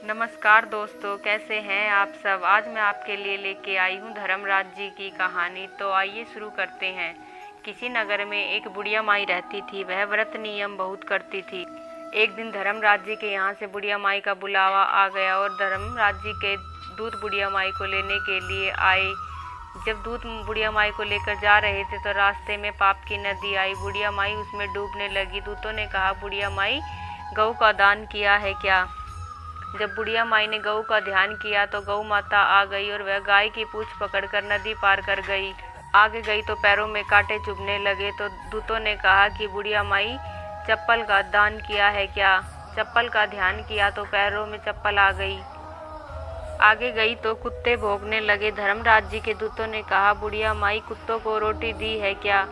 नमस्कार दोस्तों, कैसे हैं आप सब। आज मैं आपके लिए लेके आई हूँ धर्मराज जी की कहानी। तो आइए शुरू करते हैं। किसी नगर में एक बुढ़िया माई रहती थी। वह व्रत नियम बहुत करती थी। एक दिन धर्मराज जी के यहाँ से बुढ़िया माई का बुलावा आ गया और धर्मराज जी के दूत बुढ़िया माई को लेने के लिए आए। जब दूत बुढ़िया माई को लेकर जा रहे थे तो रास्ते में पाप की नदी आई। बुढ़िया माई उसमें डूबने लगी। दूतों ने कहा, बुढ़िया माई गऊ का दान किया है क्या। जब बुढ़िया माई ने गऊ का ध्यान किया तो गऊ माता आ गई और वह गाय की पूंछ पकड़कर नदी पार कर गई। आगे गई तो पैरों में कांटे चुभने लगे। तो दूतों ने कहा कि बुढ़िया माई चप्पल का दान किया है क्या। चप्पल का ध्यान किया तो पैरों में चप्पल आ गई। आगे गई तो कुत्ते भौंकने लगे। धर्मराज जी के दूतों ने कहा, बुढ़िया माई कुत्तों को रोटी दी है क्या।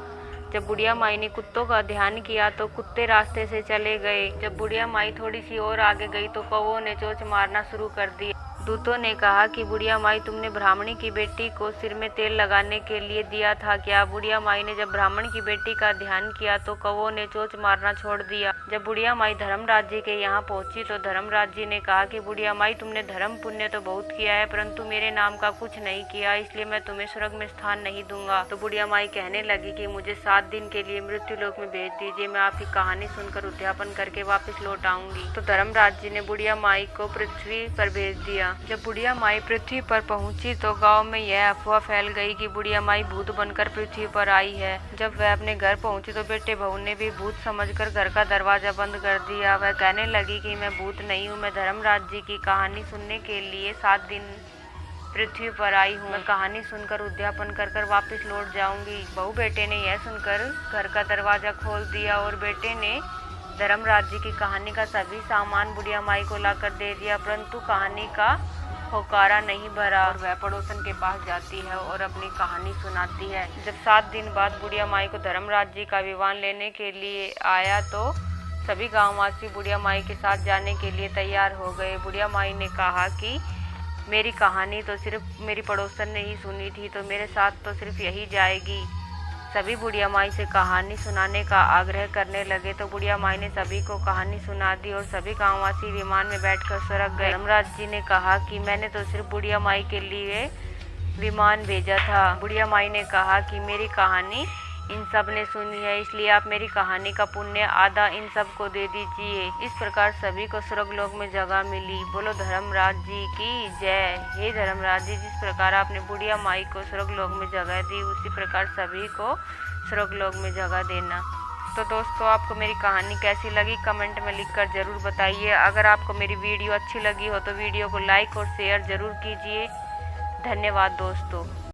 जब बुढ़िया माई ने कुत्तों का ध्यान किया तो कुत्ते रास्ते से चले गए। जब बुढ़िया माई थोड़ी सी और आगे गई तो कौवों ने चोंच मारना शुरू कर दी। दूतों ने कहा कि बुढ़िया माई तुमने ब्राह्मणी की बेटी को सिर में तेल लगाने के लिए दिया था क्या। बुढ़िया माई ने जब ब्राह्मण की बेटी का ध्यान किया तो कौवों ने चोंच मारना छोड़ दिया। जब बुढ़िया माई धर्मराज जी के यहाँ पहुंची तो धर्मराज जी ने कहा कि बुढ़िया माई तुमने धर्म पुण्य तो बहुत किया है परंतु मेरे नाम का कुछ नहीं किया, इसलिए मैं तुम्हें स्वर्ग में स्थान नहीं दूंगा। तो बुढ़िया माई कहने लगी कि मुझे 7 दिन के लिए मृत्यु लोक में भेज दीजिए, मैं आपकी कहानी सुनकर उद्यापन करके वापस लौट आऊंगी। तो धर्मराज जी ने बुढ़िया माई को पृथ्वी पर भेज दिया। जब बुढ़िया माई पृथ्वी पर पहुंची तो गांव में यह अफवाह फैल गई कि बुढ़िया माई भूत बनकर पृथ्वी पर आई है। जब वह अपने घर पहुंची तो बेटे बहू ने भी भूत समझकर घर का दरवाजा बंद कर दिया। वह कहने लगी कि मैं भूत नहीं हूँ, मैं धर्मराज जी की कहानी सुनने के लिए 7 दिन पृथ्वी पर आई हूँ। मैं कहानी सुनकर उद्यापन कर कर वापस लौट जाऊंगी। बहू बेटे ने यह सुनकर घर का दरवाजा खोल दिया और बेटे ने धर्मराज जी की कहानी का सभी सामान बुढ़िया माई को लाकर दे दिया, परंतु कहानी का होकारा नहीं भरा और वह पड़ोसन के पास जाती है और अपनी कहानी सुनाती है। जब 7 दिन बाद बुढ़िया माई को धर्मराज जी का विवाह लेने के लिए आया तो सभी गांववासी बुढ़िया माई के साथ जाने के लिए तैयार हो गए। बुढ़िया माई ने कहा कि मेरी कहानी तो सिर्फ मेरी पड़ोसन ने ही सुनी थी, तो मेरे साथ तो सिर्फ यही जाएगी। सभी बुढ़िया माई से कहानी सुनाने का आग्रह करने लगे तो बुढ़िया माई ने सभी को कहानी सुना दी और सभी गांववासी विमान में बैठकर स्वर्ग गए। धर्मराज जी ने कहा कि मैंने तो सिर्फ बुढ़िया माई के लिए विमान भेजा था। बुढ़िया माई ने कहा कि मेरी कहानी इन सब ने सुनी है, इसलिए आप मेरी कहानी का पुण्य आधा इन सब को दे दीजिए। इस प्रकार सभी को स्वर्गलोक में जगह मिली। बोलो धर्मराज जी की जय। हे धर्मराज जी, जिस प्रकार आपने बुढ़िया माई को स्वर्गलोक में जगह दी उसी प्रकार सभी को स्वर्गलोक में जगह देना। तो दोस्तों, आपको मेरी कहानी कैसी लगी कमेंट में लिखकर ज़रूर बताइए। अगर आपको मेरी वीडियो अच्छी लगी हो तो वीडियो को लाइक और शेयर ज़रूर कीजिए। धन्यवाद दोस्तों।